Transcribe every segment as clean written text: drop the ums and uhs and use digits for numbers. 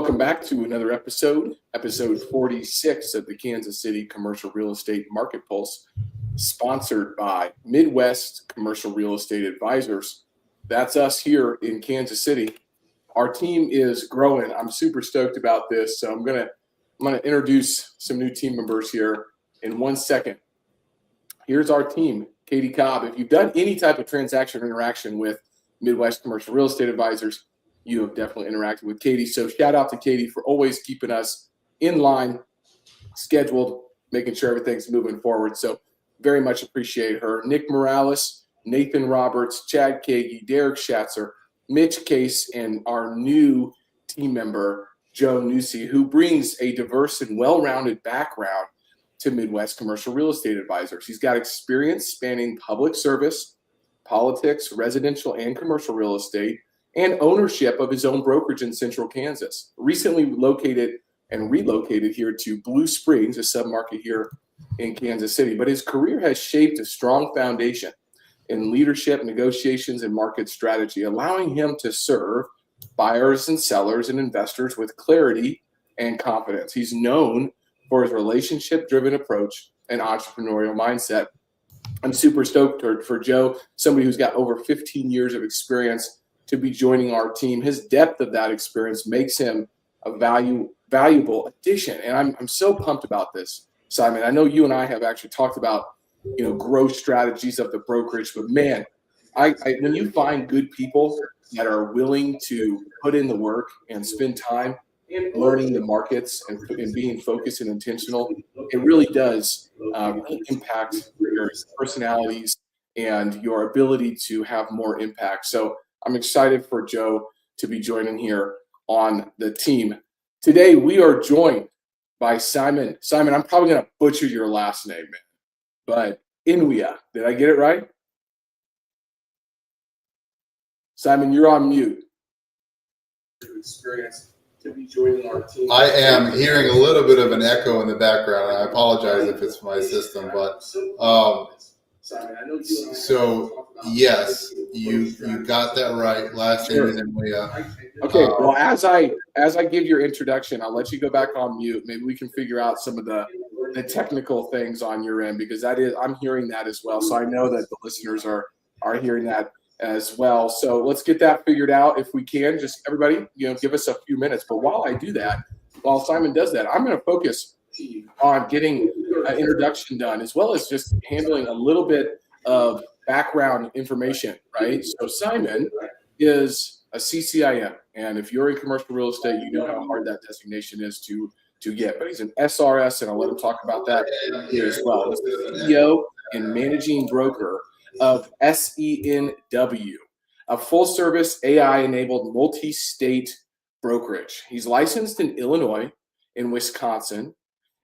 Welcome back to another episode 46 of the Kansas City Commercial Real Estate Market Pulse, sponsored by Midwest Commercial Real Estate Advisors. That's us here in Kansas City. Our team is growing. I'm super stoked about this. So I'm gonna introduce some new team members here in 1 second. Here's our team. Katie Cobb. If you've done any type of transaction or interaction with Midwest Commercial Real Estate Advisors, you have definitely interacted with Katie. So shout out to Katie for always keeping us in line, scheduled, making sure everything's moving forward. So very much appreciate her. Nick Morales, Nathan Roberts, Chad Kagi, Derek Schatzer, Mitch Case, and our new team member, Joe Newsey, who brings a diverse and well-rounded background to Midwest Commercial Real Estate Advisors. He's got experience spanning public service, politics, residential and commercial real estate, and ownership of his own brokerage in Central Kansas. Recently located and relocated here to Blue Springs, a submarket here in Kansas City. But his career has shaped a strong foundation in leadership, negotiations, and market strategy, allowing him to serve buyers and sellers and investors with clarity and confidence. He's known for his relationship-driven approach and entrepreneurial mindset. I'm super stoked for Joe, somebody who's got over 15 years of experience, to be joining our team. His depth of that experience makes him a valuable addition. And I'm so pumped about this, Simon. I know you and I have actually talked about, growth strategies of the brokerage, but man, when you find good people that are willing to put in the work and spend time learning the markets and being focused and intentional, it really does impact your personalities and your ability to have more impact. So I'm excited for Joe to be joining here on the team. Today, we are joined by Simon. Simon, I'm probably going to butcher your last name, man, but Enwia. Did I get it right? Simon, you're on mute. Experience to be joining our team. I am hearing a little bit of an echo in the background. I apologize if it's my system, but so yes, you got that right. Last name is Enwia. Okay. Well, as I give your introduction, I'll let you go back on mute. Maybe we can figure out some of the technical things on your end, because I'm hearing that as well. So I know that the listeners are hearing that as well. So let's get that figured out if we can. Just everybody, give us a few minutes. But while I do that, while Simon does that, I'm going to focus on getting an introduction done, as well as just handling a little bit of background information, right? So Simon is a CCIM, and if you're in commercial real estate, you know how hard that designation is to get. But he's an SRS, and I'll let him talk about that here as well. He's the CEO and Managing Broker of SENW, a full-service AI-enabled multi-state brokerage. He's licensed in Illinois, in Wisconsin,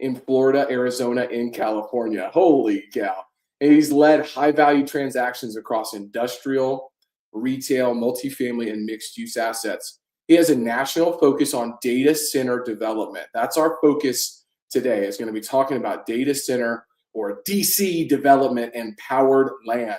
in Florida, Arizona, and California. Holy cow. And he's led high-value transactions across industrial, retail, multifamily, and mixed-use assets. He has a national focus on data center development. That's our focus today. It's going to be talking about data center, or DC, development and powered land,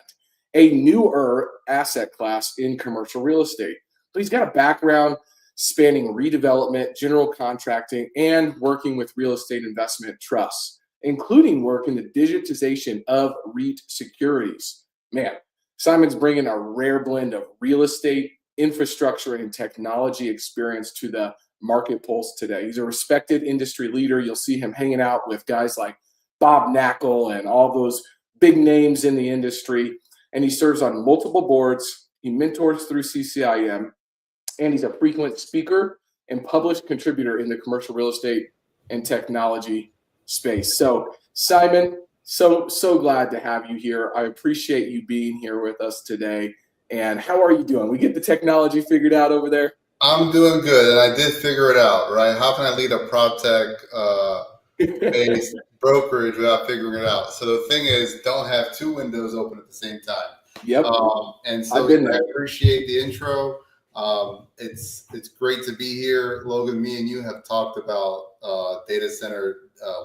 a newer asset class in commercial real estate. But he's got a background spanning redevelopment, general contracting, and working with real estate investment trusts, including work in the digitization of REIT securities. Man, Simon's bringing a rare blend of real estate, infrastructure, and technology experience to the market pulse today. He's a respected industry leader. You'll see him hanging out with guys like Bob Knackel and all those big names in the industry. And he serves on multiple boards. He mentors through CCIM. And he's a frequent speaker and published contributor in the commercial real estate and technology space. So, Simon, so glad to have you here. I appreciate you being here with us today. And how are you doing? We get the technology figured out over there? I'm doing good, and I did figure it out, right? How can I lead a PropTech based brokerage without figuring it out? So the thing is, don't have two windows open at the same time. Yep. And so I appreciate the intro. It's great to be here. Logan, me and you have talked about data center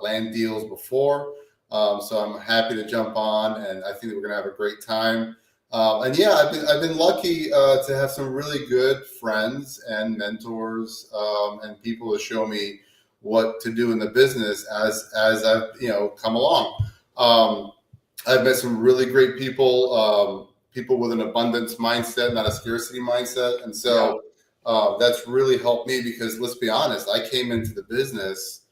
land deals before. So I'm happy to jump on, and I think that we're going to have a great time. And yeah, I've been lucky to have some really good friends and mentors and people to show me what to do in the business as I've come along. I've met some really great people, people with an abundance mindset, not a scarcity mindset, and so that's really helped me because let's be honest, I came into the business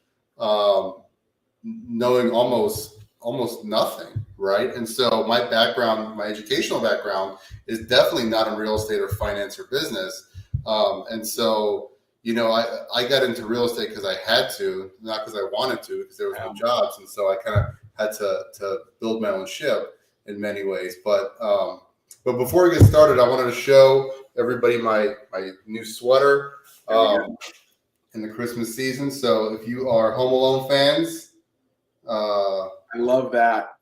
knowing almost nothing, right? And so my background, my educational background, is definitely not in real estate or finance or business, and so. I got into real estate because I had to, not because I wanted to, because there was no jobs, and so I kind of had to build my own ship in many ways. But before we get started, I wanted to show everybody my new sweater in the Christmas season. So if you are Home Alone fans, I love that.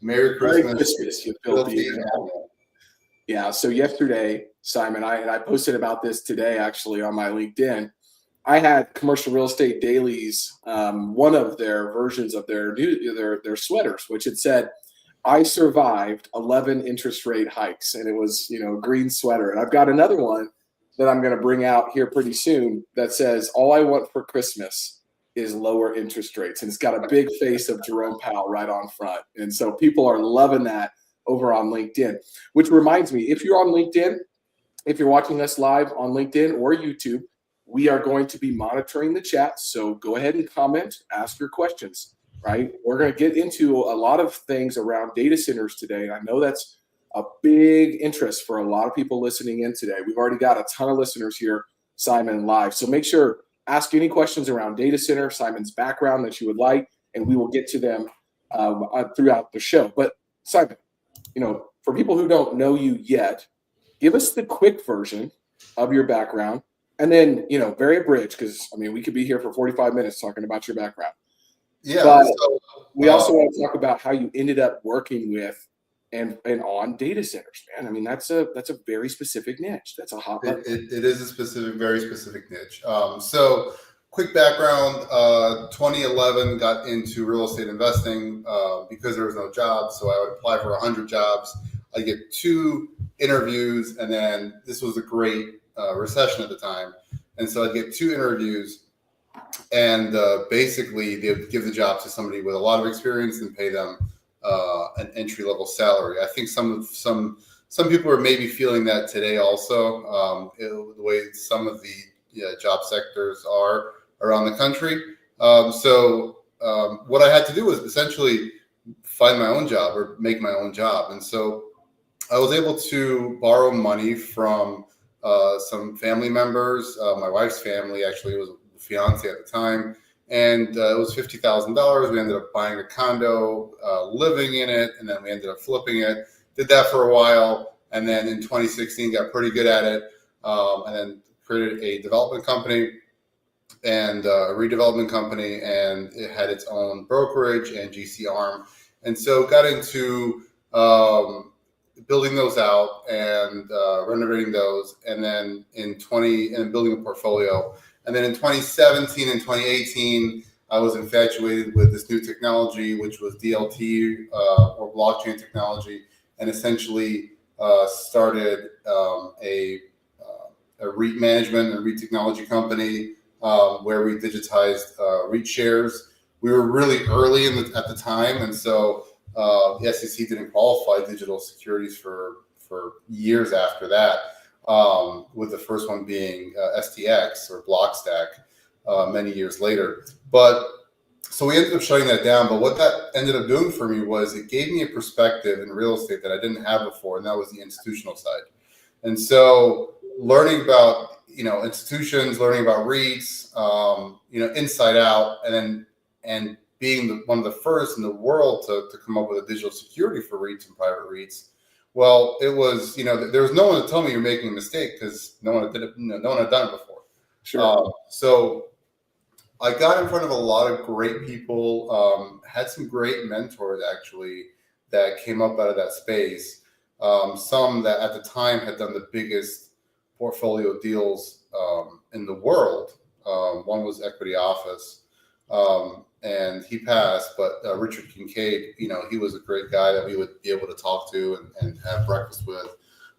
Merry Christmas, Merry Christmas, you filthy animal. Yeah. So yesterday, Simon, I posted about this today actually on my LinkedIn. I had Commercial Real Estate Daily's one of their versions of their sweaters, which had said, "I survived 11 interest rate hikes," and it was a green sweater. And I've got another one that I'm going to bring out here pretty soon that says, "All I want for Christmas is lower interest rates," and it's got a big face of Jerome Powell right on front. And so people are loving that over on LinkedIn, which reminds me, if you're on LinkedIn, if you're watching us live on LinkedIn or YouTube, we are going to be monitoring the chat. So go ahead and comment, ask your questions, right? We're going to get into a lot of things around data centers today. And I know that's a big interest for a lot of people listening in today. We've already got a ton of listeners here, Simon, live. So make sure, ask any questions around data center, Simon's background that you would like, and we will get to them throughout the show. But Simon, for people who don't know you yet, give us the quick version of your background, and then, very abridged, because, we could be here for 45 minutes talking about your background. Yeah. But we also want to talk about how you ended up working with and on data centers, man. That's a very specific niche. That's a hot button. It is a very specific niche. So quick background, 2011 got into real estate investing because there was no jobs. So I would apply for 100 jobs. I get 2 interviews, and then this was a great recession at the time. And so I'd get 2 interviews, and basically they'd give the job to somebody with a lot of experience and pay them an entry-level salary. I think some people are maybe feeling that today also, the way some of the job sectors are around the country. So what I had to do was essentially find my own job or make my own job. And so I was able to borrow money from some family members. My wife's family, actually, was a fiance at the time. And it was $50,000. We ended up buying a condo, living in it, and then we ended up flipping it. Did that for a while. And then in 2016, got pretty good at it. And then created a development company and a redevelopment company, and it had its own brokerage and GC arm. And so got into building those out and renovating those, and then and building a portfolio. And then in 2017 and 2018, I was infatuated with this new technology, which was DLT or blockchain technology, and essentially started a REIT management and REIT technology company where we digitized REIT shares. We were really early at the time, and so the SEC didn't qualify digital securities for years after that, with the first one being STX or Blockstack many years later. But so we ended up shutting that down. But what that ended up doing for me was it gave me a perspective in real estate that I didn't have before, and that was the institutional side. And so learning about institutions, learning about REITs, inside out, and being one of the first in the world to come up with a digital security for REITs and private REITs. Well, it was, there was no one to tell me you're making a mistake because no one did it, no one had done it before. Sure. So I got in front of a lot of great people, had some great mentors actually that came up out of that space. Some that at the time had done the biggest portfolio deals in the world. One was Equity Office. and he passed. But Richard Kincaid, he was a great guy that we would be able to talk to and have breakfast with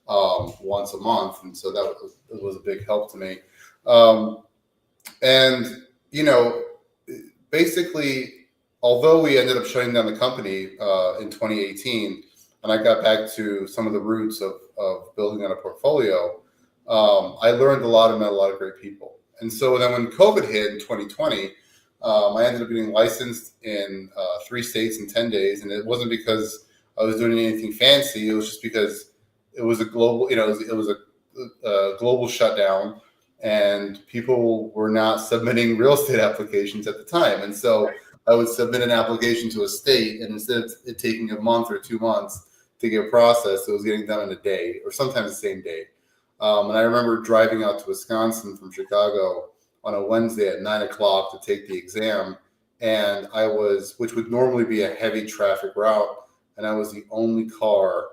once a month, and so that was a big help to me. And basically, although we ended up shutting down the company in 2018, and I got back to some of the roots of building on a portfolio, I learned a lot and met a lot of great people. And so then when COVID hit in 2020, I ended up getting licensed in 3 states in 10 days. And it wasn't because I was doing anything fancy. It was just because it was a global, it was a global shutdown, and people were not submitting real estate applications at the time. And so I would submit an application to a state, and instead of it taking a month or 2 months to get processed, it was getting done in a day or sometimes the same day. And I remember driving out to Wisconsin from Chicago on a Wednesday at 9 o'clock to take the exam. And which would normally be a heavy traffic route, and I was the only car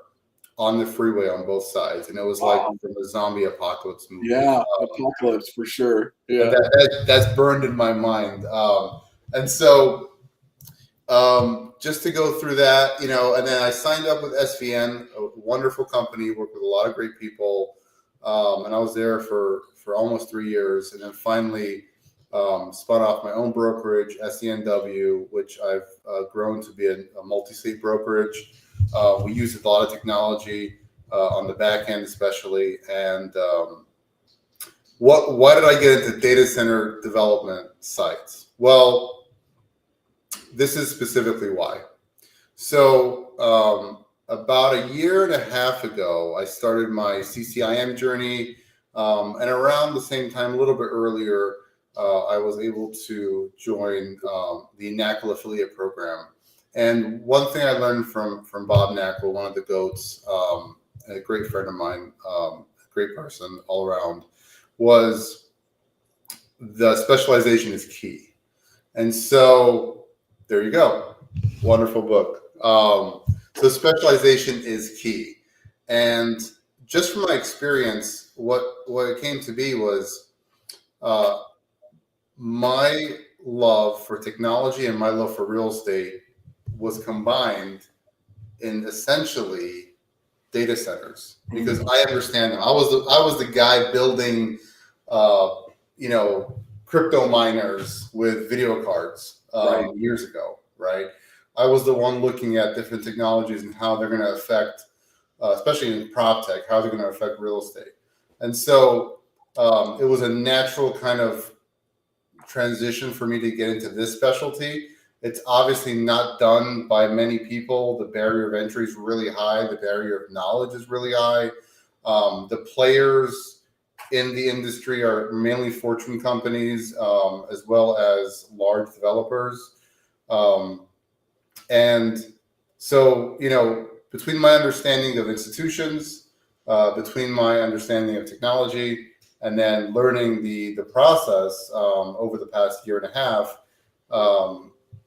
on the freeway on both sides. And it was like from a zombie apocalypse movie. Yeah, apocalypse for sure. Yeah. That's burned in my mind. And so just to go through that, and then I signed up with SVN, a wonderful company, worked with a lot of great people. And I was there for almost 3 years, and then finally spun off my own brokerage, SENW, which I've grown to be a multi-state brokerage. We use a lot of technology on the back end, especially. And why did I get into data center development sites? Well, this is specifically why. So about a year and a half ago, I started my CCIM journey. And around the same time, a little bit earlier, I was able to join the NACL affiliate program. And one thing I learned from Bob NACL, one of the GOATs, a great friend of mine, a great person all around, was the specialization is key. And so there you go. Wonderful book. So specialization is key. And just from my experience, what it came to be was my love for technology and my love for real estate was combined in essentially data centers, because I understand them. I was the guy building, crypto miners with video cards years ago, right? I was the one looking at different technologies and how they're going to affect, especially in prop tech, how they're going to affect real estate. And so it was a natural kind of transition for me to get into this specialty. It's obviously not done by many people. The barrier of entry is really high. The barrier of knowledge is really high. The players in the industry are mainly Fortune companies, as well as large developers. And so, between my understanding of institutions, between my understanding of technology, and then learning the process over the past year and a half,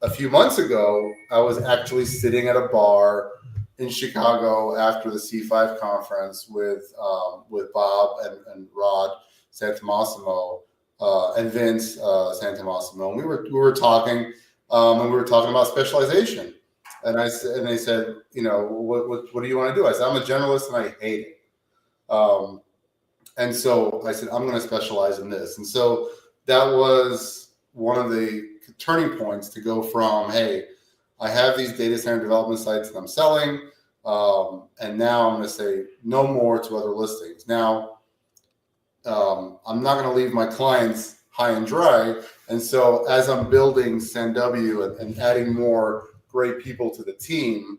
a few months ago, I was actually sitting at a bar in Chicago after the C5 conference with Bob and Rod Santomassimo and Vince Santomassimo. And we were talking, and we were talking about specialization. And they said, what do you want to do? I said, I'm a generalist and I hate it. And so I said, I'm going to specialize in this. And so that was one of the turning points to go from, hey, I have these data center development sites that I'm selling, and now I'm going to say no more to other listings. Now, I'm not going to leave my clients high and dry. And so as I'm building SENW and adding more great people to the team,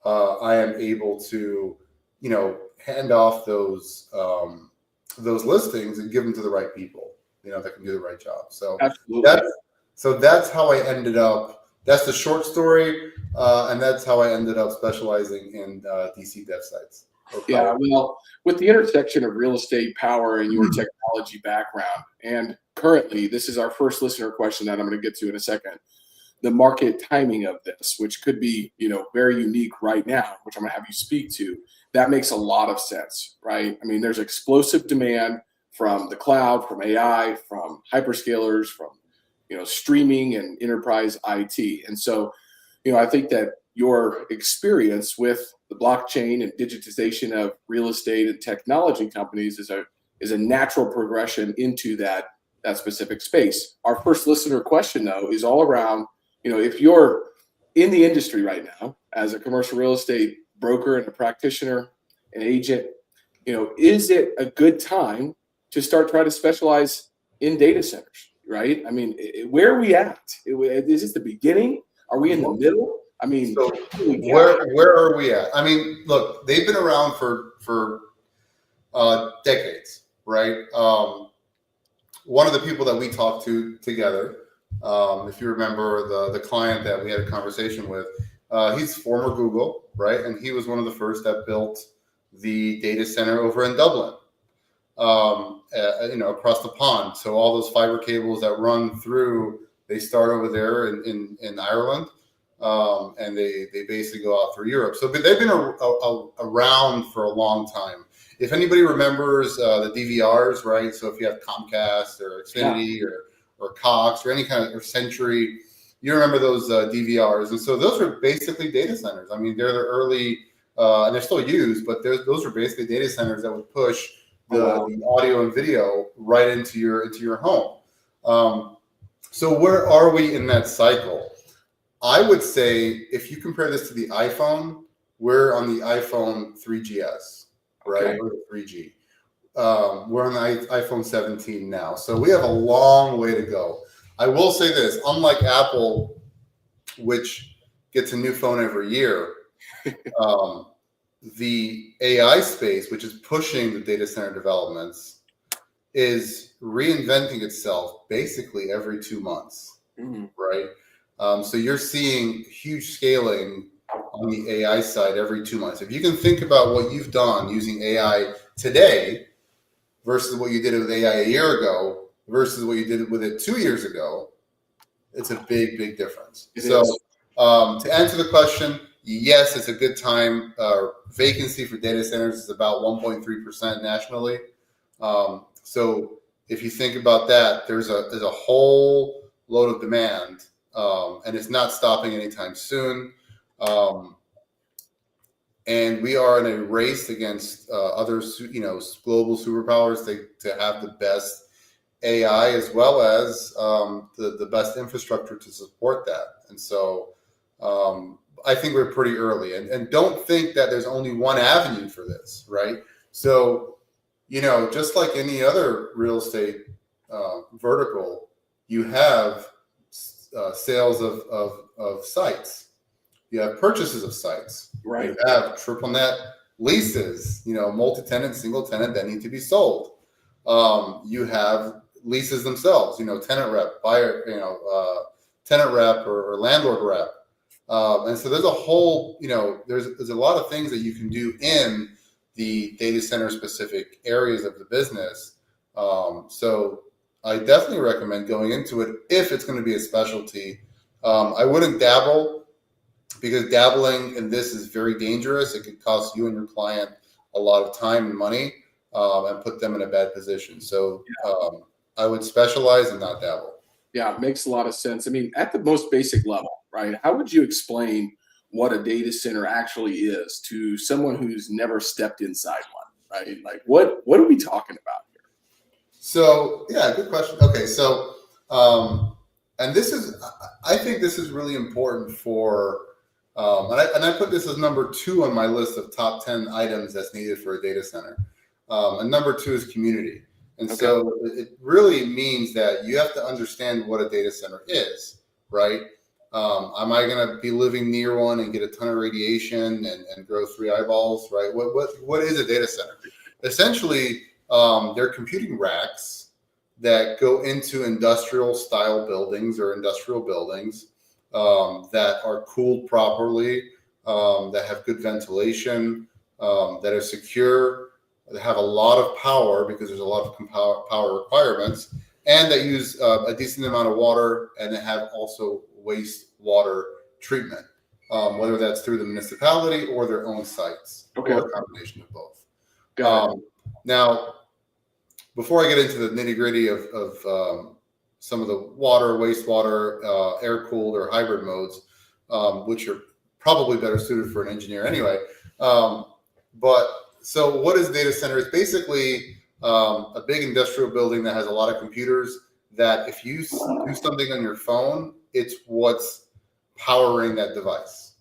I am able to, hand off those listings and give them to the right people, that can do the right job. So absolutely. That's how I ended up. That's the short story, and that's how I ended up specializing in DC dev sites. Yeah, well, with the intersection of real estate, power, and your technology background, and currently, this is our first listener question that I'm going to get to in a second. The market timing of this, which could be, very unique right now, which I'm going to have you speak to, that makes a lot of sense, right? I mean, there's explosive demand from the cloud, from AI, from hyperscalers, from streaming and enterprise IT. And so, I think that your experience with the blockchain and digitization of real estate and technology companies is a natural progression into that specific space. Our first listener question, though, is all around, if you're in the industry right now as a commercial real estate broker and a practitioner, an agent, is it a good time to start trying to specialize in data centers, right? I mean, where are we at? Is this the beginning? Are we in the middle? I mean, so where are we at? I mean, look, they've been around for decades, right? One of the people that we talked to together, if you remember the client that we had a conversation with, he's former Google, right? And he was one of the first that built the data center over in Dublin, across the pond. So all those fiber cables that run through, they start over there in Ireland, and they basically go out through Europe. So they've been around for a long time. If anybody remembers the DVRs, right? So if you have Comcast or Xfinity or Cox or any kind of, or Century, you remember those DVRs. And so those are basically data centers. I mean, they're the early, and they're still used, but those are basically data centers that would push the audio and video right into your home. So where are we in that cycle? I would say if you compare this to the iPhone, we're on the iPhone 3GS, right? Okay. Or the 3G. We're on the iPhone 17 now. So we have a long way to go. I will say this, unlike Apple, which gets a new phone every year, the AI space, which is pushing the data center developments, is reinventing itself basically every 2 months, right? So you're seeing huge scaling on the AI side every 2 months. If you can think about what you've done using AI today versus what you did with AI a year ago versus what you did with it 2 years ago, it's a big, big difference. To answer the question, yes, it's a good time. Vacancy for data centers is about 1.3% nationally. So if you think about that, there's a whole load of demand, and it's not stopping anytime soon. And we are in a race against other, global superpowers to have the best AI as well as the best infrastructure to support that. And so I think we're pretty early. And don't think that there's only one avenue for this, right? So, just like any other real estate vertical, you have sales of sites. You have purchases of sites. Right. You have triple net leases, multi-tenant, single tenant that need to be sold. You have leases themselves, tenant rep, buyer, tenant rep or landlord rep. And so there's a whole, there's a lot of things that you can do in the data center specific areas of the business. So I definitely recommend going into it if it's going to be a specialty. I wouldn't dabble, because dabbling in this is very dangerous. It could cost you and your client a lot of time and money, and put them in a bad position. So I would specialize and not dabble. Yeah, it makes a lot of sense. I mean, at the most basic level, right? How would you explain what a data center actually is to someone who's never stepped inside one, right? Like, what are we talking about here? So, yeah, good question. Okay, so, and I think this is really important for, and I put this as number 2 on my list of top 10 items that's needed for a data center. And number 2 is community. And so it really means that you have to understand what a data center is, right? Am I going to be living near one and get a ton of radiation and grow 3 eyeballs, right? What is a data center? Essentially, they're computing racks that go into industrial style buildings or industrial buildings that are cooled properly, that have good ventilation, that are secure, that have a lot of power because there's a lot of power requirements, and that use a decent amount of water, and that have also wastewater treatment, whether that's through the municipality or their own sites, or a combination of both. Now, before I get into the nitty gritty of some of the water, wastewater, air-cooled or hybrid modes, which are probably better suited for an engineer anyway. But so what is data center? It's basically a big industrial building that has a lot of computers that if you do something on your phone, it's what's powering that device.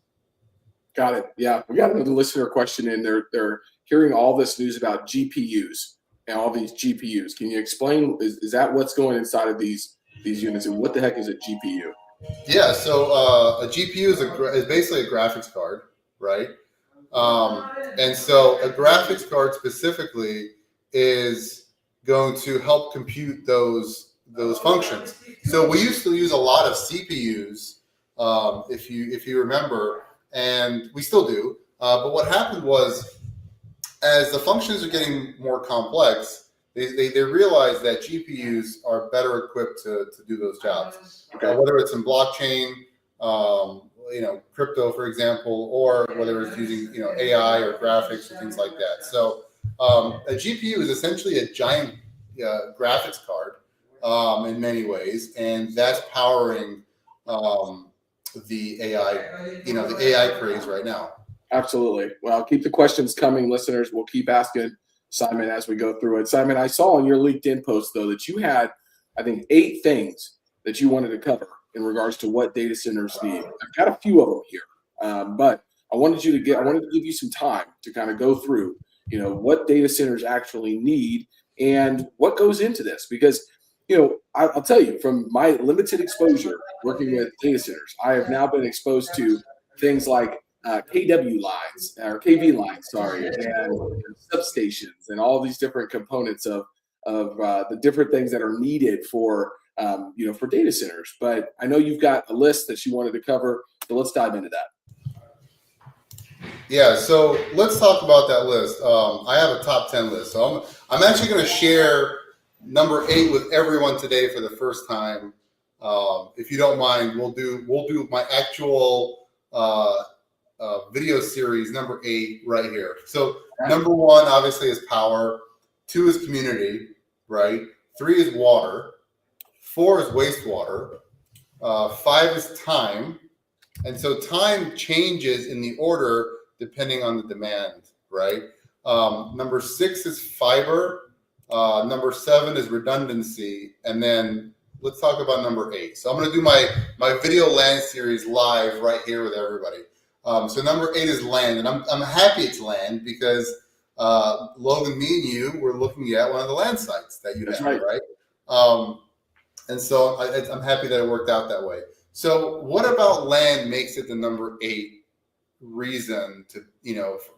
Got it. Yeah, we got another listener question in. They're hearing all this news about GPUs and all these GPUs. Can you explain? Is that what's going inside of these units, and what the heck is a GPU? Yeah, so a GPU is basically a graphics card, right? And so a graphics card specifically is going to help compute those functions. So we used to use a lot of CPUs, if you remember, and we still do. But what happened was, as the functions are getting more complex, they realize that GPUs are better equipped to do those jobs. Okay. Whether it's in blockchain, crypto, for example, or whether it's using AI or graphics or things like that. So a GPU is essentially a giant graphics card in many ways, and that's powering the AI, the AI craze right now. Absolutely. Well, keep the questions coming, listeners. We'll keep asking Simon as we go through it. Simon, I saw on your LinkedIn post, though, that you had, I think, 8 things that you wanted to cover in regards to what data centers need. I've got a few of them here, but I wanted to give you some time to kind of go through, what data centers actually need and what goes into this. Because, I'll tell you, from my limited exposure working with data centers, I have now been exposed to things like KW lines or KV lines, and substations and all these different components of the different things that are needed for for data centers. But I know you've got a list that you wanted to cover, so let's dive into that. Yeah, so let's talk about that list. I have a top 10 list, so I'm actually going to share number 8 with everyone today for the first time. If you don't mind, we'll do my actual video series number 8 right here. So number 1 obviously is power, 2 is community, right? 3 is water, 4 is wastewater, 5 is time, and so time changes in the order depending on the demand, right? Number 6 is fiber, number 7 is redundancy, and then let's talk about number 8. So I'm going to do my video LAN series live right here with everybody. So number 8 is land, and I'm happy it's land because Logan, me and you were looking at one of the land sites that you have, right? And so I'm happy that it worked out that way. So what about land makes it the number 8 reason to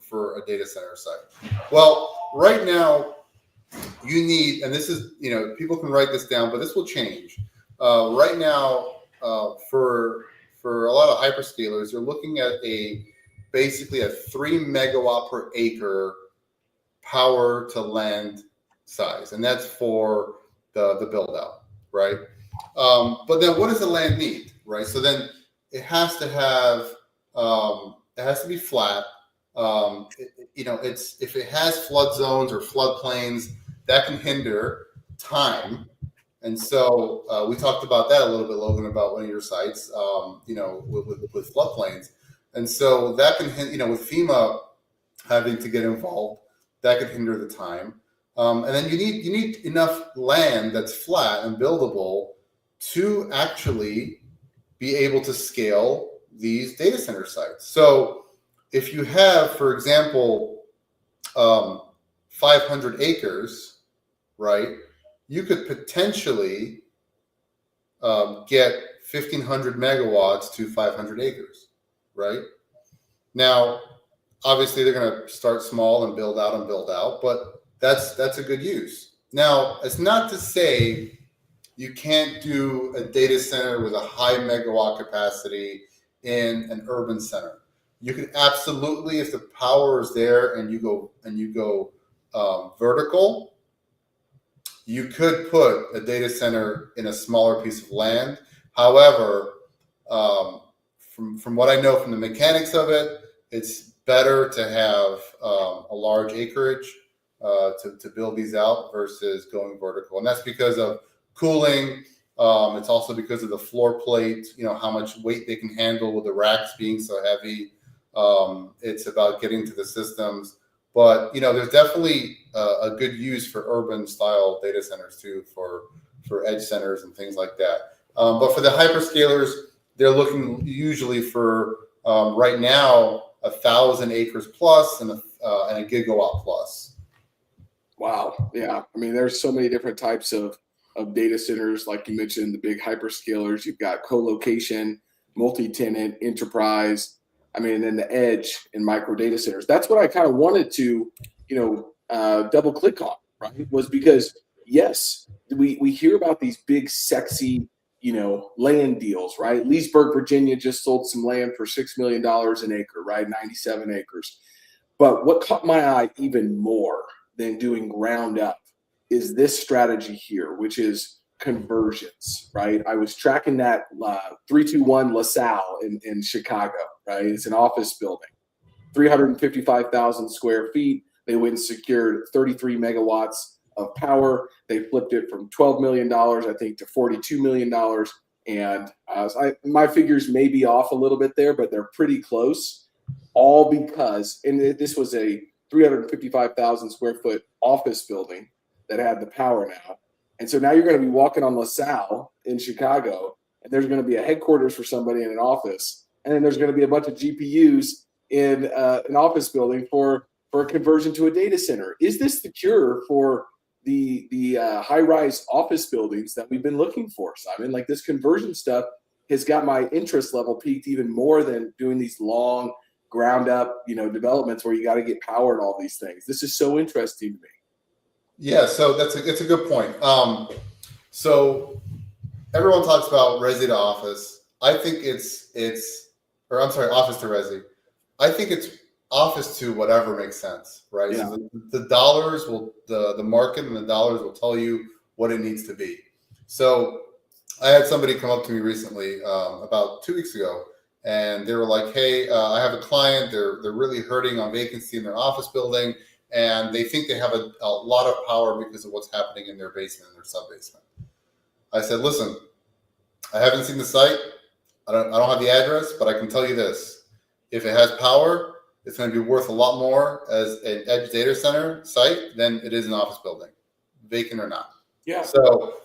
for a data center site? Well, right now you need, and this is people can write this down, but this will change. Right now, for a lot of hyperscalers, you're looking at basically a 3 megawatt per acre power to land size, and that's for the build out, right? But then what does the land need, right? So then it has to have it has to be flat. If it has flood zones or flood plains, that can hinder time. And so we talked about that a little bit, Logan, about one of your sites, with floodplains. And so that can, with FEMA having to get involved, that could hinder the time. And then you need enough land that's flat and buildable to actually be able to scale these data center sites. So if you have, for example, 500 acres, right, you could potentially get 1,500 megawatts to 500 acres, right? Now, obviously, they're going to start small and build out, but that's a good use. Now, it's not to say you can't do a data center with a high megawatt capacity in an urban center. You can absolutely, if the power is there and you go vertical, you could put a data center in a smaller piece of land. However, from what I know from the mechanics of it, it's better to have a large acreage to build these out versus going vertical. And that's because of cooling It's also because of the floor plate, how much weight they can handle with the racks being so heavy. It's about getting to the systems. But, there's definitely a good use for urban style data centers too, for edge centers and things like that. But for the hyperscalers, they're looking usually for right now 1,000 acres plus and a gigawatt plus. Wow. Yeah. I mean, there's so many different types of data centers. Like you mentioned, the big hyperscalers, you've got co-location, multi-tenant, enterprise. I mean, and then the edge and micro data centers. That's what I kind of wanted to, double click on, right? Was because, yes, we hear about these big, sexy, land deals, right? Leesburg, Virginia just sold some land for $6 million an acre, right? 97 acres. But what caught my eye even more than doing ground up is this strategy here, which is conversions, right? I was tracking that 321 LaSalle in Chicago, right? It's an office building, 355,000 square feet. They went and secured 33 megawatts of power. They flipped it from $12 million, I think, to $42 million. And my figures may be off a little bit there, but they're pretty close. All because, and this was a 355,000 square foot office building that had the power now. And so now you're going to be walking on LaSalle in Chicago, and there's going to be a headquarters for somebody in an office. And then there's going to be a bunch of GPUs in an office building for a conversion to a data center. Is this the cure for the high-rise office buildings that we've been looking for, Simon? Like, this conversion stuff has got my interest level peaked even more than doing these long ground up, developments where you got to get power and all these things. This is so interesting to me. Yeah, so it's a good point. So everyone talks about resi to office. I think office to resi. I think it's office to whatever makes sense, right? Yeah. So the dollars will, the market and the dollars will tell you what it needs to be. So I had somebody come up to me recently, about 2 weeks ago, and they were like, "Hey, I have a client. They're really hurting on vacancy in their office building, and they think they have a lot of power because of what's happening in their basement and their sub basement." I said, "Listen, I haven't seen the site. I don't have the address, but I can tell you this: if it has power, it's going to be worth a lot more as an edge data center site than it is an office building, vacant or not." Yeah. So,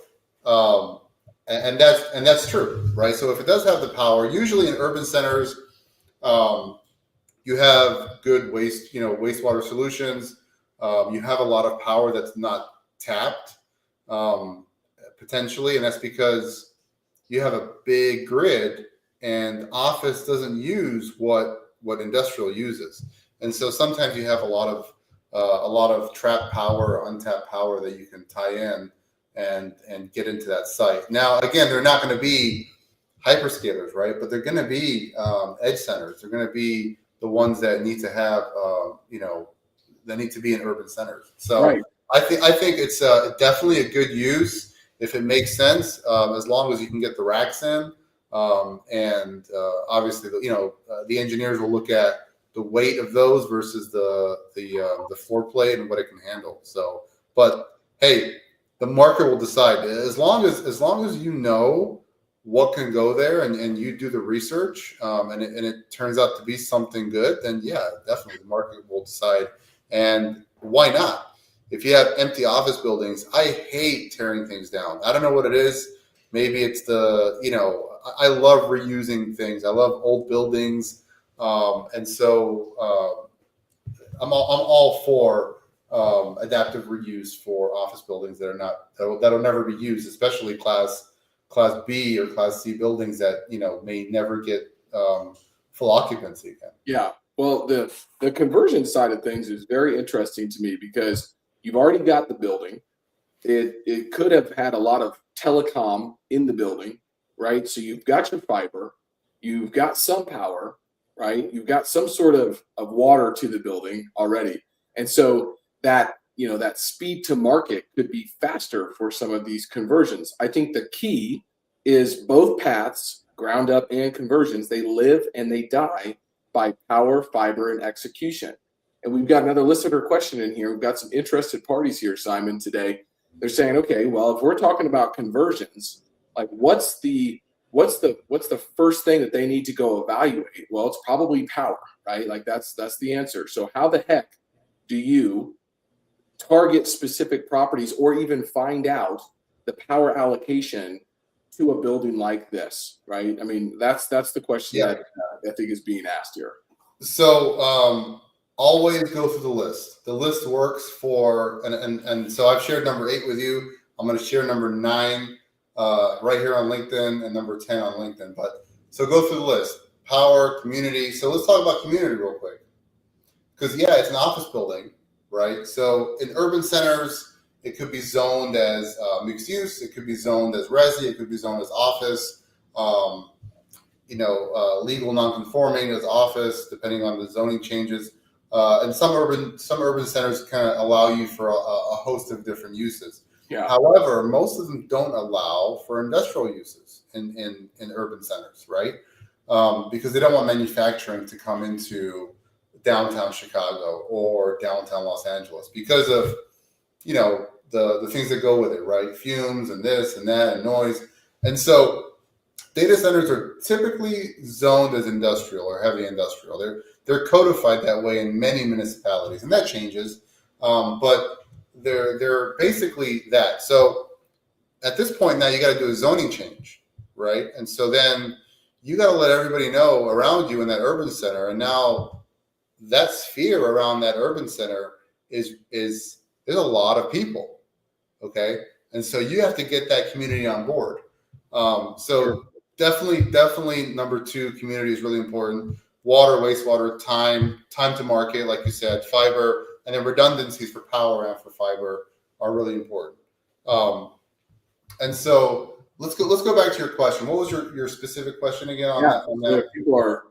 and that's true, right? So if it does have the power, usually in urban centers, you have good wastewater solutions. You have a lot of power that's not tapped, potentially, and that's because you have a big grid, and office doesn't use what industrial uses, and so sometimes you have a lot of trapped power or untapped power that you can tie in and get into that site. Now, again, they're not going to be hyperscalers, right? But they're going to be edge centers. They're going to be the ones that need to have, that need to be in urban centers. So right. I think it's definitely a good use if it makes sense, as long as you can get the racks in. And obviously, the engineers will look at the weight of those versus the floor plate and what it can handle. So, but hey, the market will decide. As long as you know what can go there and you do the research, and it turns out to be something good, then yeah, definitely the market will decide. And why not? If you have empty office buildings, I hate tearing things down. I don't know what it is. Maybe it's I love reusing things. I love old buildings, and so I'm all for adaptive reuse for office buildings that'll never be used, especially class B or class C buildings that may never get full occupancy again. Yeah. Well, the conversion side of things is very interesting to me because you've already got the building. It could have had a lot of telecom in the building, right? So you've got your fiber, you've got some power, right? You've got some sort of water to the building already. And so that speed to market could be faster for some of these conversions. I think the key is both paths, ground up and conversions, they live and they die by power, fiber, and execution. And we've got another listener question in here. We've got some interested parties here, Simon, today. They're saying, okay, well, if we're talking about conversions, like what's the first thing that they need to go evaluate? Well, it's probably power, right? Like that's the answer. So how the heck do you target specific properties or even find out the power allocation to a building like this, right? I mean, that's the question Yeah. that I think is being asked here. So always go through the list. The list works for, and so I've shared number 8 with you. I'm going to share number 9 right here on LinkedIn and number 10 on LinkedIn. But so go through the list. Power, community. So let's talk about community real quick. Because yeah, it's an office building, right? So in urban centers, it could be zoned as mixed use. It could be zoned as resi. It could be zoned as office. Legal non-conforming as office, depending on the zoning changes. And some urban centers kind of allow you for a host of different uses. Yeah. However, most of them don't allow for industrial uses in urban centers, right? Because they don't want manufacturing to come into downtown Chicago or downtown Los Angeles because of, the things that go with it, right? Fumes and this and that and noise. And so data centers are typically zoned as industrial or heavy industrial. They're codified that way in many municipalities, and that changes. But they're basically that. So at this point now, you got to do a zoning change, right? And so then you got to let everybody know around you in that urban center. And now that sphere around that urban center is there's a lot of people, okay? And so you have to get that community on board. So definitely number 2, community is really important. Water, wastewater, time to market, like you said, fiber, and then redundancies for power and for fiber are really important. And so let's go back to your question. What was your specific question again on that?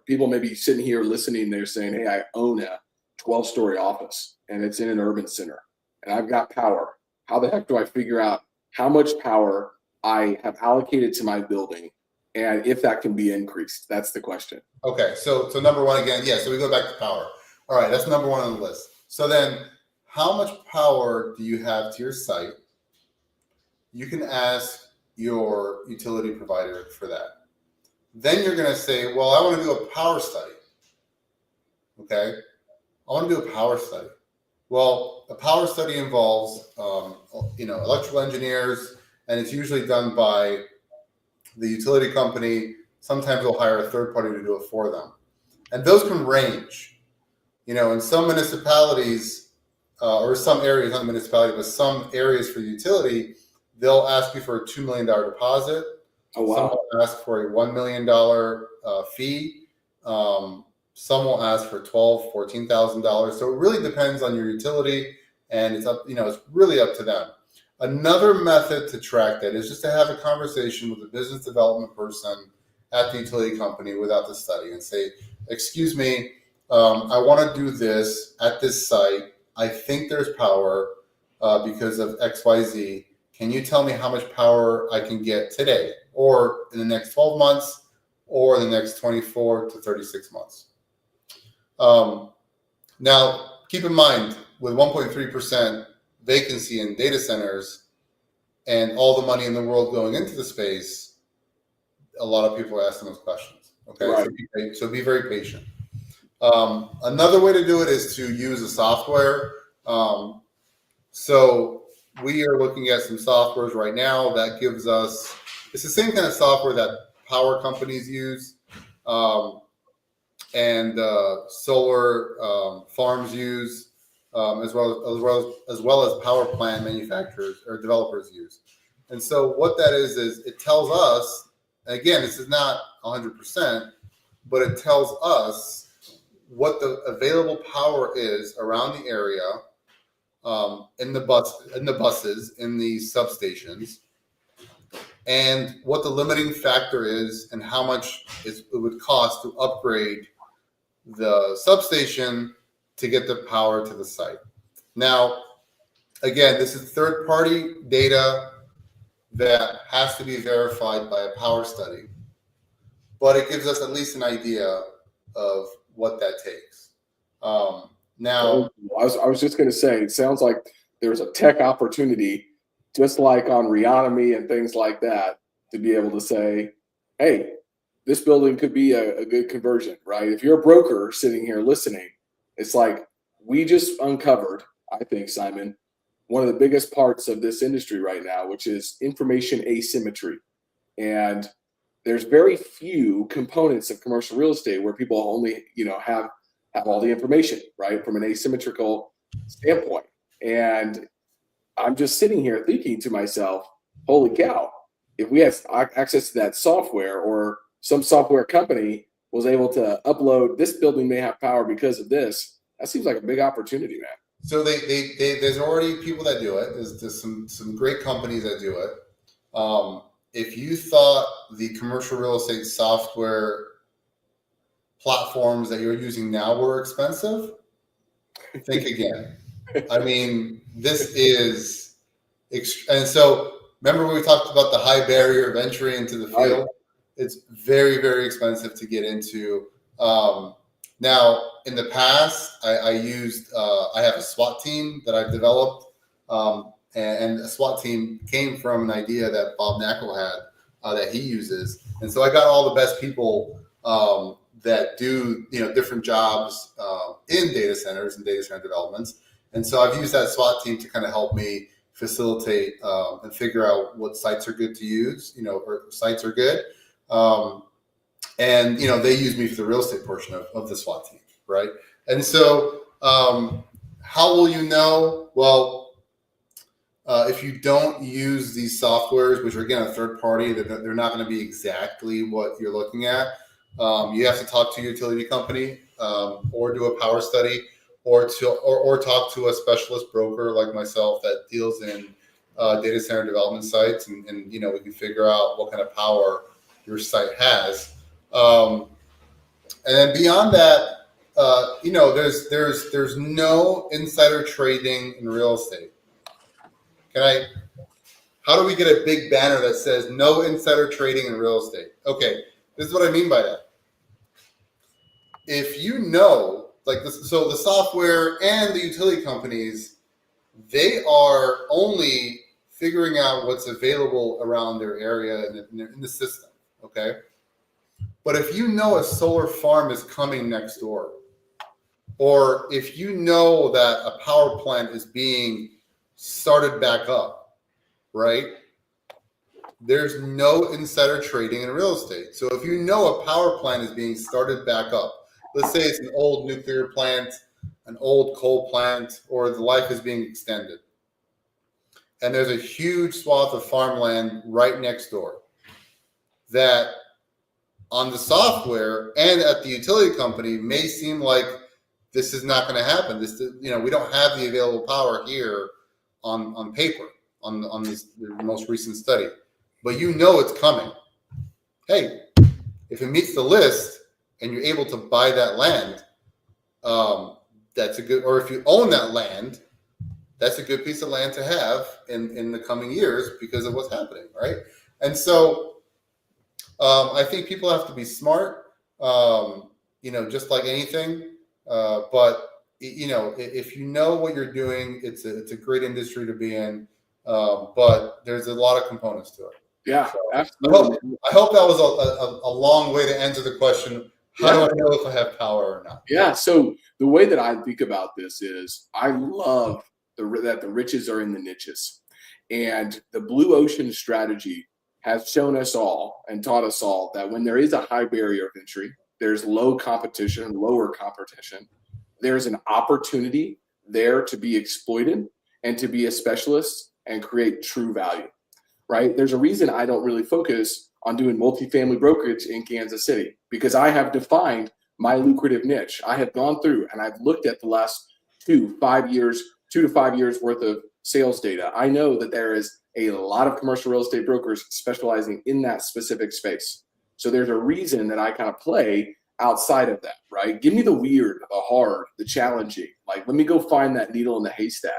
People may be sitting here listening. They're saying, "Hey, I own a 12-story office and it's in an urban center, and I've got power. How the heck do I figure out how much power I have allocated to my building, and if that can be increased?" That's the question. Okay, so number 1 again, yeah. So we go back to power. All right, that's number 1 on the list. So then, how much power do you have to your site? You can ask your utility provider for that. Then you're going to say, well, I want to do a power study. Okay, I want to do a power study. Well, a power study involves, electrical engineers, and it's usually done by the utility company. Sometimes they'll hire a third party to do it for them. And those can range. In some municipalities, or some areas, not municipality, but some areas for utility, they'll ask you for a $2 million deposit. Oh, wow. Some will ask for a $1 million fee. Some will ask for $12,000, $14,000. So it really depends on your utility, and it's up, it's really up to them. Another method to track that is just to have a conversation with the business development person at the utility company without the study and say, excuse me, I want to do this at this site. I think there's power because of XYZ. Can you tell me how much power I can get today or in the next 12 months or the next 24 to 36 months? Now, keep in mind, with 1.3% vacancy in data centers and all the money in the world going into the space, a lot of people are asking those questions. Okay, right. So be very patient. Another way to do it is to use a software. So we are looking at some softwares right now that gives us, it's the same kind of software that power companies use and solar farms use, as well as power plant manufacturers or developers use. And so what that is it tells us, again, this is not 100%, but it tells us what the available power is around the area, in the buses, in the substations, and what the limiting factor is, and how much it would cost to upgrade the substation to get the power to the site. Now, again, this is third-party data that has to be verified by a power study, but it gives us at least an idea of what that takes. Now, I was just going to say, it sounds like there's a tech opportunity, just like on Reonomy and things like that. to be able to say, hey, this building could be a good conversion, right? If you're a broker sitting here listening, it's like we just uncovered, I think, Simon, one of the biggest parts of this industry right now, which is information asymmetry. And there's very few components of commercial real estate where people only, have all the information, right, from an asymmetrical standpoint. And I'm just sitting here thinking to myself, holy cow, if we had access to that software, or some software company was able to upload, this building may have power because of this, that seems like a big opportunity, man. So there's already people that do it. There's some great companies that do it. If you thought the commercial real estate software platforms that you're using now were expensive, think again. I mean, this is, and so remember when we talked about the high barrier of entry into the field? Right. It's very, very expensive to get into. Now, in the past, I have a SWAT team that I've developed, and a SWAT team came from an idea that Bob Knackel had that he uses. And so I got all the best people that do different jobs in data centers and data center developments. And so I've used that SWAT team to kind of help me facilitate and figure out what sites are good to use, or sites are good. And they use me for the real estate portion of the SWAT team, right? And so how will you know? Well, if you don't use these softwares, which are, again, a third party, they're not going to be exactly what you're looking at. You have to talk to your utility company, or do a power study, or talk to a specialist broker like myself that deals in data center development sites, and we can figure out what kind of power your site has. And then beyond that, there's no insider trading in real estate. How do we get a big banner that says no insider trading in real estate? Okay, this is what I mean by that. If so the software and the utility companies, they are only figuring out what's available around their area in the system, okay? But if you know a solar farm is coming next door, or if you know that a power plant is being started back up, right? There's no insider trading in real estate. So if you know a power plant is being started back up, let's say it's an old nuclear plant, an old coal plant, or the life is being extended, and there's a huge swath of farmland right next door, that on the software and at the utility company may seem like this is not going to happen. We don't have the available power here on paper on this most recent study, but it's coming. Hey, if it meets the list and you're able to buy that land, that's a good. Or if you own that land, that's a good piece of land to have in the coming years because of what's happening, right? And so I think people have to be smart, just like anything. But if you know what you're doing, it's a great industry to be in. But there's a lot of components to it. Yeah, so absolutely. I hope that was a long way to answer the question. How do I know if I have power or not? Yeah. So the way that I think about this is I love that the riches are in the niches, and the blue ocean strategy has shown us all and taught us all that when there is a high barrier of entry, there's lower competition, there's an opportunity there to be exploited and to be a specialist and create true value, right? There's a reason I don't really focus on doing multifamily brokerage in Kansas City, because I have defined my lucrative niche. I have gone through and I've looked at the last 2 to 5 years worth of sales data. I know that there is a lot of commercial real estate brokers specializing in that specific space. So there's a reason that I kind of play outside of that, right? Give me the weird, the hard, the challenging. Like, let me go find that needle in the haystack.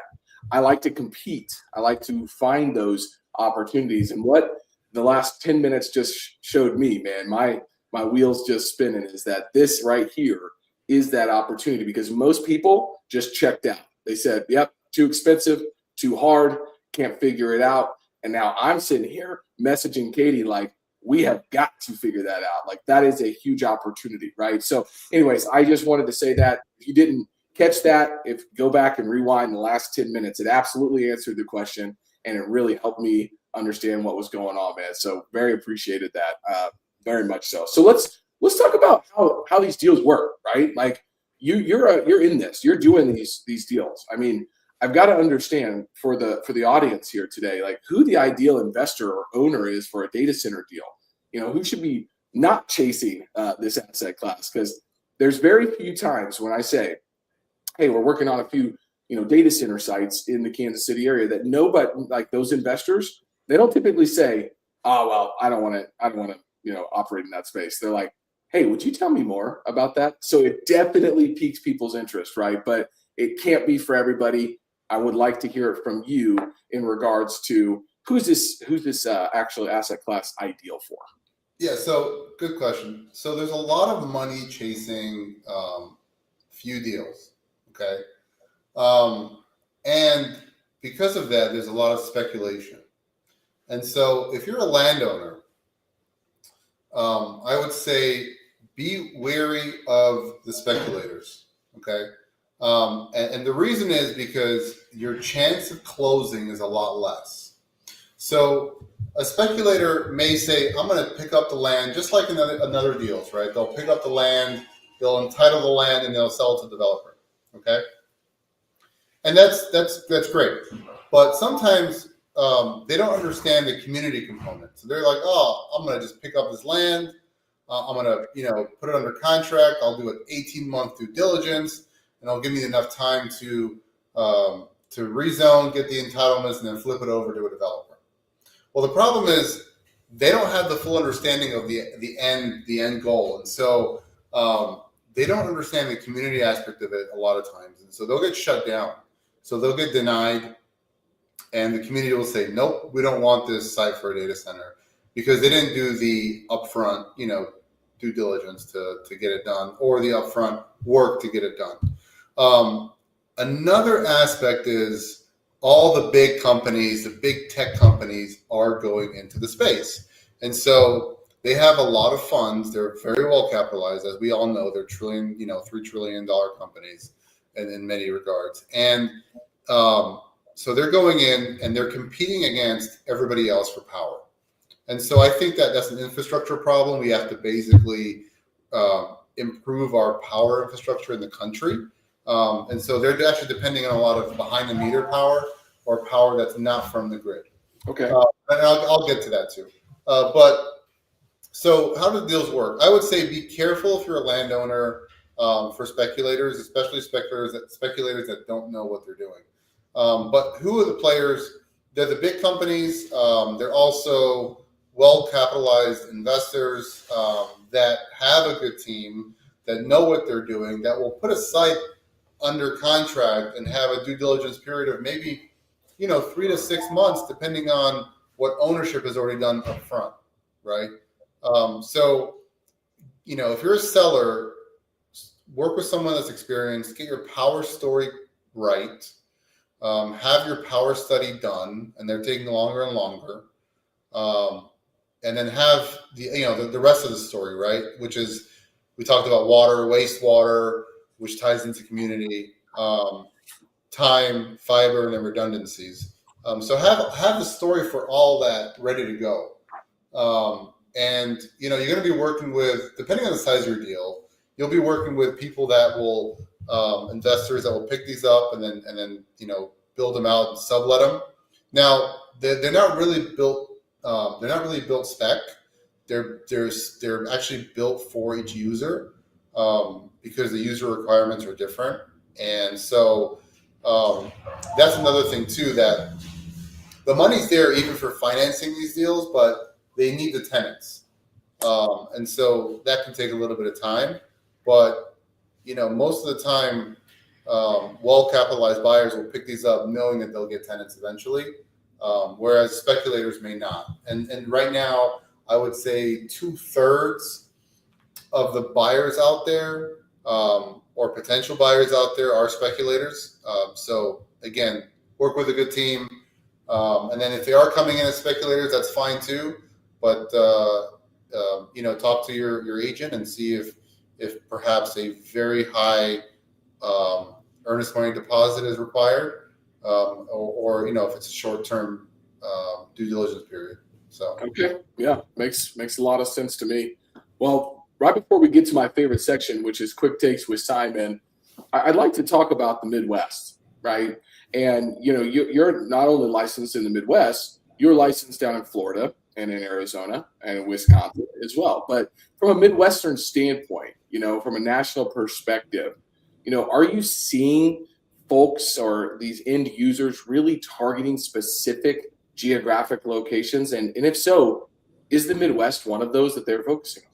I like to compete. I like to find those opportunities. And what the last 10 minutes just showed me, man, my wheels just spinning, is that this right here is that opportunity, because most people just checked out. They said, yep, too expensive, too hard, can't figure it out. And now I'm sitting here messaging Katie like, we have got to figure that out. Like, that is a huge opportunity, right? So anyways, I just wanted to say that. If you didn't catch that, if go back and rewind the last 10 minutes, it absolutely answered the question, and it really helped me understand what was going on, man. So very appreciated that, very much so. So let's talk about how these deals work, right? Like, you're in this, you're doing these deals. I mean, I've got to understand for the audience here today, like, who the ideal investor or owner is for a data center deal. Who should be not chasing this asset class, because there's very few times when I say, hey, we're working on a few data center sites in the Kansas City area, that nobody, like those investors, they don't typically say, oh well, I don't want to operate in that space. They're like, hey, would you tell me more about that? So it definitely piques people's interest, right? But it can't be for everybody. I would like to hear it from you in regards to who's this actual asset class ideal for? Yeah, so good question. So there's a lot of money chasing few deals, okay? And because of that, there's a lot of speculation. And so if you're a landowner, I would say be wary of the speculators, okay? And the reason is because your chance of closing is a lot less. So a speculator may say, I'm going to pick up the land, just like in another deals, right? They'll pick up the land, they'll entitle the land, and they'll sell it to the developer, okay? And that's great. But sometimes they don't understand the community component. So they're like, oh, I'm going to just pick up this land. I'm going to, put it under contract. I'll do an 18-month due diligence, and it'll give me enough time to rezone, get the entitlements, and then flip it over to a developer. Well, the problem is they don't have the full understanding of the end goal, and so they don't understand the community aspect of it a lot of times, and so they'll get shut down. So they'll get denied, and the community will say, nope, we don't want this site for a data center, because they didn't do the upfront, due diligence to get it done, or the upfront work to get it done. Another aspect is all the big companies, the big tech companies, are going into the space. And so they have a lot of funds. They're very well capitalized. As we all know, they're $3 trillion companies in many regards. And so they're going in and they're competing against everybody else for power. And so I think that's an infrastructure problem. We have to basically improve our power infrastructure in the country. And so they're actually depending on a lot of behind the meter power, or power that's not from the grid. Okay. And I'll get to that too. But so how do the deals work? I would say be careful if you're a landowner for speculators, especially speculators that don't know what they're doing. But who are the players? They're the big companies. They're also well-capitalized investors that have a good team, that know what they're doing, that will put a site under contract and have a due diligence period of maybe 3 to 6 months, depending on what ownership has already done up front, right? So if you're a seller, work with someone that's experienced, get your power story right, have your power study done, and they're taking longer and longer, and then have the rest of the story, right? Which is, we talked about water, wastewater, which ties into community, time, fiber, and then redundancies. So have the story for all that ready to go. And you're going to be working with, depending on the size of your deal, you'll be working with people that will investors that will pick these up and then build them out and sublet them. Now they're not really built. They're not really built spec. They're actually built for each user because the user requirements are different. And so that's another thing too, that the money's there even for financing these deals, but they need the tenants. And so that can take a little bit of time, but most of the time, well-capitalized buyers will pick these up knowing that they'll get tenants eventually, whereas speculators may not. And right now, I would say 2/3 of the buyers out there, or potential buyers out there, are speculators. So again, work with a good team, And then if they are coming in as speculators, that's fine too. But talk to your agent and see if perhaps a very high earnest money deposit is required, or if it's a short-term due diligence period. So okay, yeah, makes a lot of sense to me. Well, right before we get to my favorite section, which is quick takes with Simon, I'd like to talk about the Midwest, right? And you're not only licensed in the Midwest, you're licensed down in Florida and in Arizona and in Wisconsin as well. But from a Midwestern standpoint, from a national perspective, are you seeing folks or these end users really targeting specific geographic locations? And if so, is the Midwest one of those that they're focusing on?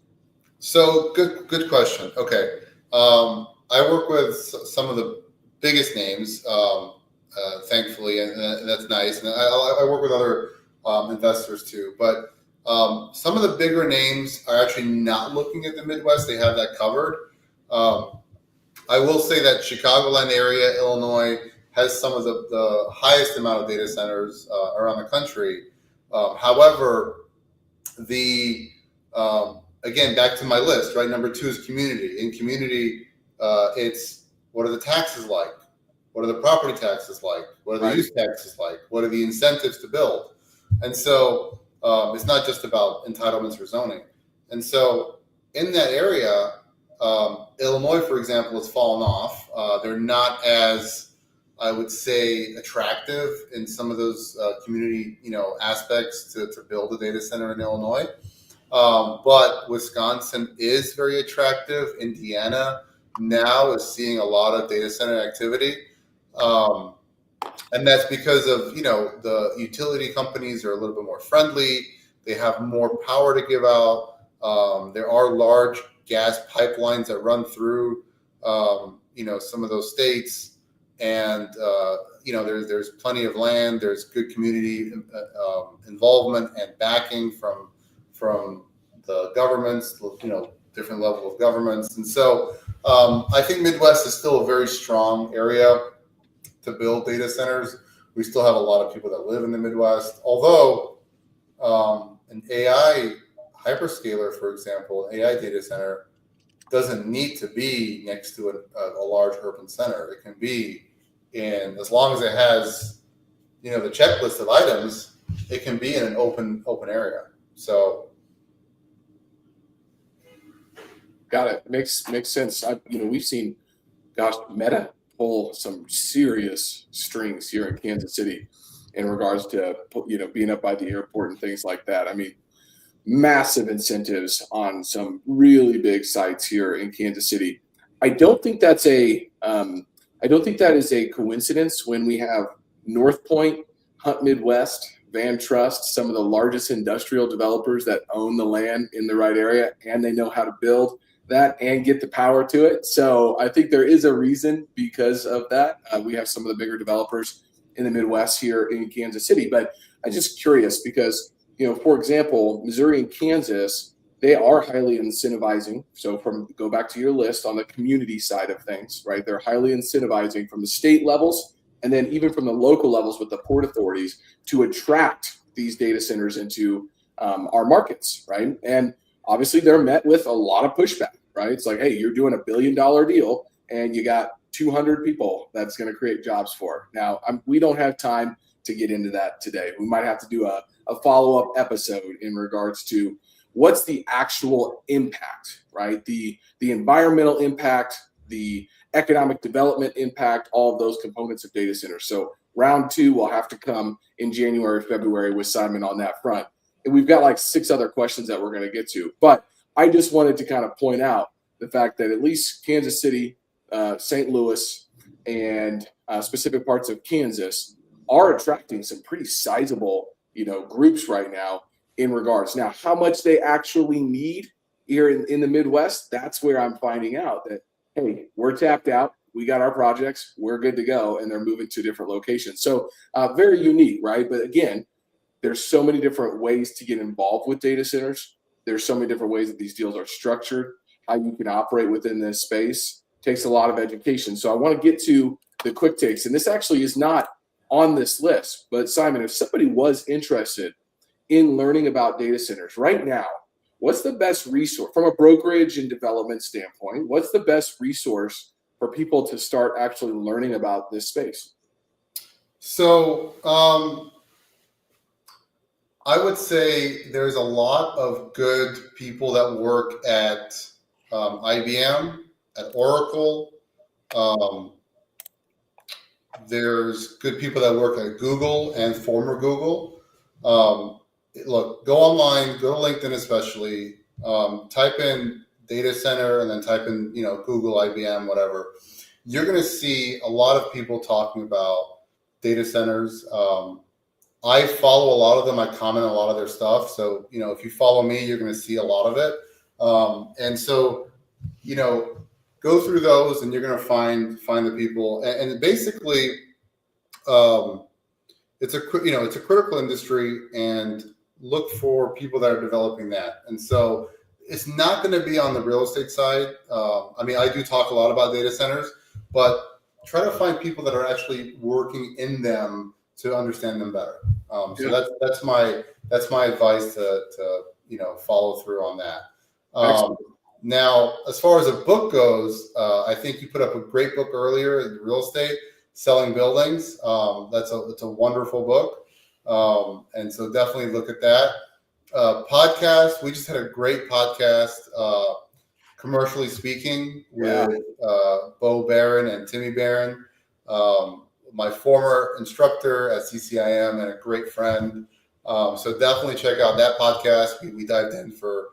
So good question. Okay. I work with some of the biggest names, thankfully, and that's nice. And I work with other investors too. But some of the bigger names are actually not looking at the Midwest. They have that covered. I will say that Chicagoland area, Illinois, has some of the highest amount of data centers around the country. However, again, back to my list, right? Number 2 is community. In community, it's what are the taxes like? What are the property taxes like? What are the use taxes like? What are the incentives to build? And so it's not just about entitlements or zoning. And so in that area, Illinois, for example, has fallen off. They're not as, I would say, attractive in some of those community, aspects to build a data center in Illinois. But Wisconsin is very attractive. Indiana now is seeing a lot of data center activity. And that's because of, the utility companies are a little bit more friendly. They have more power to give out. There are large gas pipelines that run through, some of those states. And, there's plenty of land. There's good community involvement and backing from the governments, different level of governments. And so I think Midwest is still a very strong area to build data centers. We still have a lot of people that live in the Midwest, although an AI hyperscaler, for example, an AI data center doesn't need to be next to a large urban center. It can be as long as it has, the checklist of items, it can be in an open area. So. Got it. Makes sense. We've seen, Meta pull some serious strings here in Kansas City in regards to, being up by the airport and things like that. I mean, massive incentives on some really big sites here in Kansas City. I don't think that is a coincidence when we have North Point, Hunt Midwest, Van Trust, some of the largest industrial developers that own the land in the right area, and they know how to build that and get the power to it. So I think there is a reason because of that. We have some of the bigger developers in the Midwest here in Kansas City. But I'm just curious because, for example, Missouri and Kansas, they are highly incentivizing. So go back to your list on the community side of things, right? They're highly incentivizing from the state levels and then even from the local levels with the port authorities to attract these data centers into our markets, right? And obviously they're met with a lot of pushback, right? It's like, hey, you're doing $1 billion deal and you got 200 people that's going to create jobs for. Now, we don't have time to get into that today. We might have to do a follow-up episode in regards to what's the actual impact, right? The environmental impact, the economic development impact, all of those components of data centers. So round 2 will have to come in January, February with Simon on that front. And we've got like 6 other questions that we're going to get to. But I just wanted to kind of point out the fact that at least Kansas City, St. Louis, and specific parts of Kansas are attracting some pretty sizable, groups right now in regards. Now, how much they actually need here in the Midwest, that's where I'm finding out that, hey, we're tapped out. We got our projects. We're good to go. And they're moving to different locations. So very unique, right? But again, there's so many different ways to get involved with data centers. There's so many different ways that these deals are structured. How you can operate within this space takes a lot of education. So I want to get to the quick takes. And this actually is not on this list. But Simon, if somebody was interested in learning about data centers right now, what's the best resource from a brokerage and development standpoint? What's the best resource for people to start actually learning about this space? So I would say there's a lot of good people that work at IBM, at Oracle. There's good people that work at Google and former Google. Look, go online, go to LinkedIn especially, type in data center and then type in, Google, IBM, whatever. You're going to see a lot of people talking about data centers. I follow a lot of them. I comment on a lot of their stuff. So, if you follow me, you're going to see a lot of it. And so, go through those and you're going to find the people. And basically, it's a critical industry, and look for people that are developing that. And so it's not going to be on the real estate side. I do talk a lot about data centers, but try to find people that are actually working in them to understand them better. So that's my advice to follow through on that. Now, as far as a book goes, I think you put up a great book earlier in real estate, Selling Buildings. It's a wonderful book. And so definitely look at that. Podcast, we just had a great podcast, Commercially Speaking, with Bo Barron and Timmy Barron, my former instructor at CCIM and a great friend. So definitely check out that podcast. We dived in for,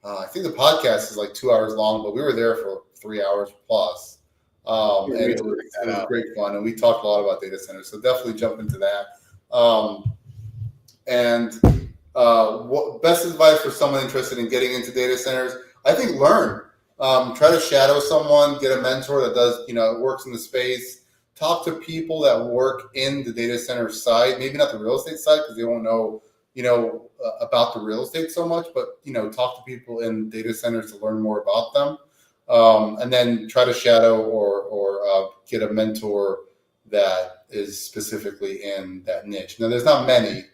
I think the podcast is like 2 hours long, but we were there for 3 hours plus. And it was great fun. And we talked a lot about data centers. So definitely jump into that. What best advice for someone interested in getting into data centers? I think learn. Try to shadow someone, get a mentor that does, works in the space. Talk to people that work in the data center side, maybe not the real estate side because they won't know, about the real estate so much, but, talk to people in data centers to learn more about them. And then try to shadow or get a mentor that is specifically in that niche. Now, there's not many.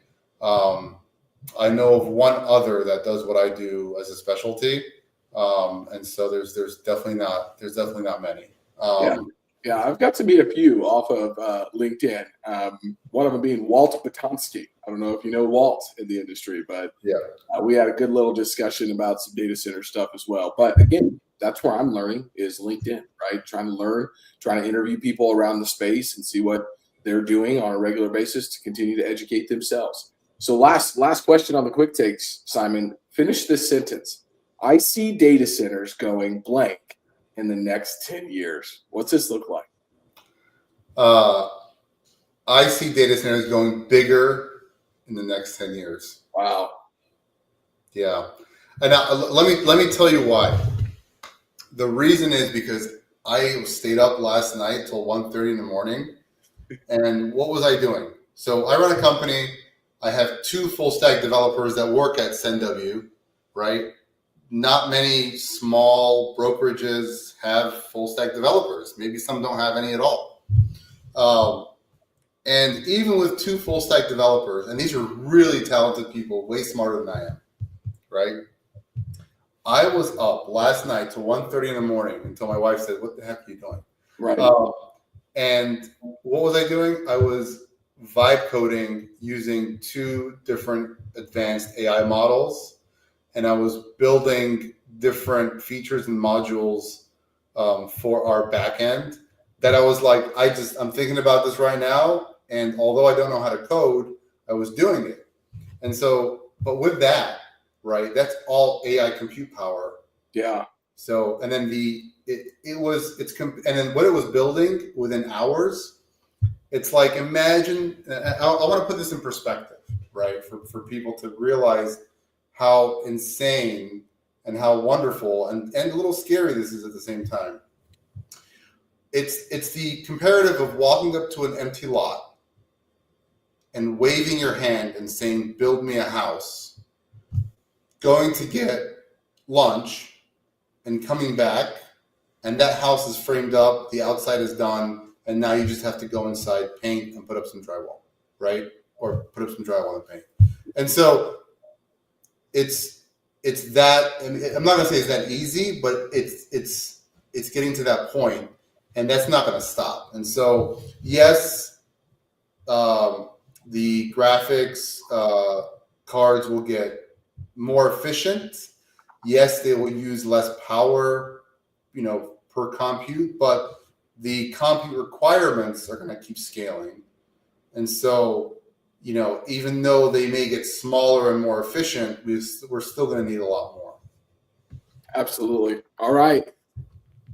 I know of one other that does what I do as a specialty. And so there's definitely not many. Yeah, I've got to meet a few off of LinkedIn. One of them being Walt Batonsky. I don't know if you know Walt in the industry, but we had a good little discussion about some data center stuff as well. But again, that's where I'm learning is LinkedIn, right? Trying to learn, trying to interview people around the space and see what they're doing on a regular basis to continue to educate themselves. So last question on the quick takes, Simon, finish this sentence. I see data centers going blank in the next 10 years. What's this look like? I see data centers going bigger in the next 10 years. Wow. Yeah. And let me tell you why. The reason is because I stayed up last night till 1:30 in the morning. And what was I doing? So I run a company. I have 2 full stack developers that work at SENW, right? Not many small brokerages have full stack developers. Maybe some don't have any at all. And even with 2 full stack developers, and these are really talented people, way smarter than I am, right? I was up last night till 1:30 in the morning until my wife said, "What the heck are you doing?" Right. And what was I doing? I was vibe coding using 2 different advanced AI models. And I was building different features and modules for our backend that I was like, I'm thinking about this right now. And although I don't know how to code, I was doing it. And so, but with that, right, that's all AI compute power. Yeah. So, and then and then what it was building within hours, it's like, imagine, I want to put this in perspective, right, for people to realize how insane and how wonderful and a little scary this is at the same time. It's the comparative of walking up to an empty lot and waving your hand and saying, "Build me a house," going to get lunch and coming back, and that house is framed up, the outside is done, and now you just have to go inside, paint, and put up some drywall, right? Or put up some drywall and paint. And so it's that. I mean, I'm not gonna say it's that easy, but it's getting to that point, and that's not gonna stop. And so yes, the graphics cards will get more efficient. Yes, they will use less power, per compute, but the compute requirements are going to keep scaling. And so, even though they may get smaller and more efficient, we're still going to need a lot more. Absolutely. All right.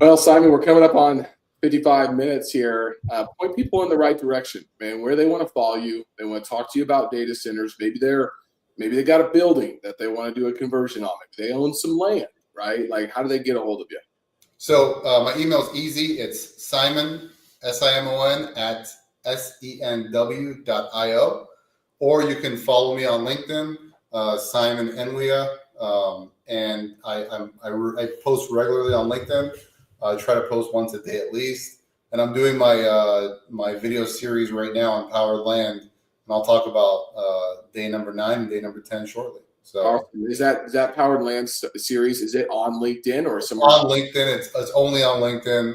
Well, Simon, we're coming up on 55 minutes here. Point people in the right direction, man, where they want to follow you. They want to talk to you about data centers. Maybe they got a building that they want to do a conversion on. Maybe they own some land, right? Like, how do they get a hold of you? So my email is easy. It's Simon, SIMON at SENW.io, or you can follow me on LinkedIn, Simon Enwia, and I post regularly on LinkedIn. I try to post once a day at least, and I'm doing my video series right now on powered land, and I'll talk about day number 9 and day number 10 shortly. So awesome. Is that Powered Land series? Is it on LinkedIn or somewhere on LinkedIn? It's only on LinkedIn.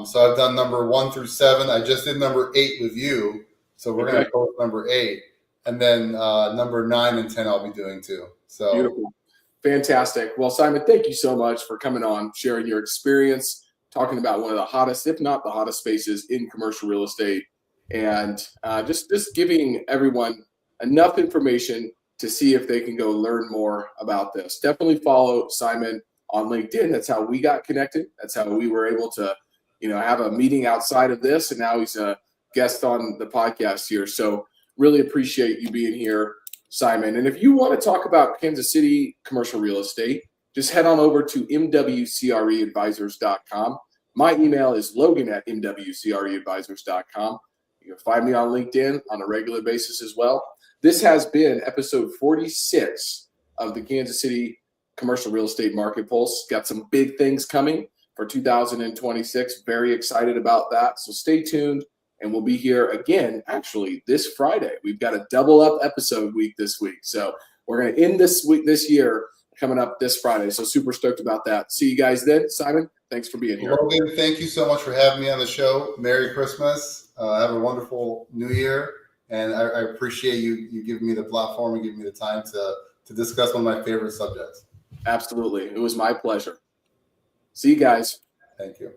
So I've done number 1 through 7. I just did number 8 with you, so we're going to post number 8, and then number 9 and 10 I'll be doing too. So beautiful, fantastic. Well, Simon, thank you so much for coming on, sharing your experience, talking about one of the hottest, if not the hottest, spaces in commercial real estate, and just giving everyone enough information to see if they can go learn more about this. Definitely follow Simon on LinkedIn. That's how we got connected. That's how we were able to, have a meeting outside of this. And now he's a guest on the podcast here. So really appreciate you being here, Simon. And if you want to talk about Kansas City commercial real estate, just head on over to mwcreadvisors.com. My email is Logan at mwcreadvisors.com. You can find me on LinkedIn on a regular basis as well. This has been episode 46 of the Kansas City Commercial Real Estate Market Pulse. Got some big things coming for 2026. Very excited about that. So stay tuned, and we'll be here again, actually, this Friday. We've got a double up episode week this week. So we're going to end this year coming up this Friday. So super stoked about that. See you guys then. Simon, thanks for being here. Logan, thank you so much for having me on the show. Merry Christmas. Have a wonderful New Year. And I appreciate you giving me the platform and giving me the time to discuss one of my favorite subjects. Absolutely. It was my pleasure. See you guys. Thank you.